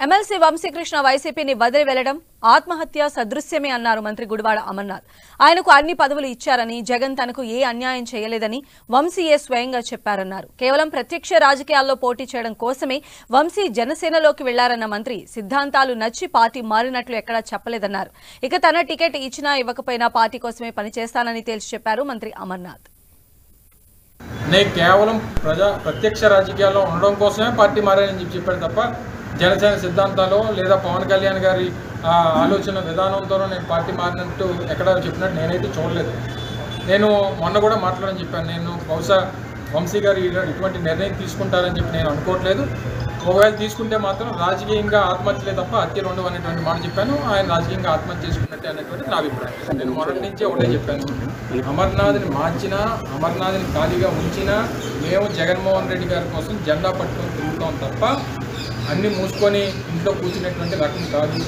MLC Vamsikrishna వైసీపీని వదిలి వెళ్లడం ఆత్మహత్య సదృశ్యమే అన్నారు మంత్రి గుడివాడ అమర్నాథ్. ఆయనకు అన్ని పదవులు ఇచ్చారని, జగన్ తనకు ఏ అన్యాయం చేయలేదని వంశీయే స్వయంగా చెప్పారన్నారు. కేవలం ప్రత్యక్ష రాజకీయాల్లో పోటీ చేయడం కోసమే వంశీ జనసేనలోకి వెళ్లారన్న మంత్రి సిద్ధాంతాలు నచ్చి పార్టీ మారినట్లు ఎక్కడా చెప్పలేదన్నారు. ఇక తన టికెట్ ఇచ్చినా ఇవ్వకపోయినా పార్టీ కోసమే పనిచేస్తానని తేల్చి చెప్పారు మంత్రి అమర్నాథ్. నేను కేవలం ప్రత్యక్ష రాజకీయాల్లో ఉండడం కోసమే పార్టీ మారానని చెప్పాడు తప్ప జనసేన సిద్ధాంతాలు లేదా పవన్ కళ్యాణ్ గారి ఆలోచన విధానంతోనూ నేను పార్టీ మారినట్టు ఎక్కడ చెప్పినట్టు నేనైతే చూడలేదు. నేను మొన్న కూడా మాట్లాడని చెప్పాను. నేను బహుశా వంశీ గారు ఇటువంటి నిర్ణయం తీసుకుంటారని చెప్పి నేను అనుకోవట్లేదు. ఒకవేళ తీసుకుంటే మాత్రం రాజకీయంగా ఆత్మహత్యలే తప్ప హత్యలు ఉండవు అనేటువంటి మాట చెప్పాను. ఆయన రాజకీయంగా ఆత్మహత్య చేసుకున్నట్టే అనేటువంటి నా అభిప్రాయం. నేను మొదటి నుంచే ఒకటే చెప్పాను, అమర్నాథ్ని మార్చినా, అమర్నాథ్ని ఖాళీగా ఉంచినా మేము జగన్మోహన్ రెడ్డి గారి కోసం జెండా పట్టుకొని తిరుగుతాం తప్ప అన్నీ మూసుకొని ఇంట్లో కూర్చునేటువంటి రకం కాదు.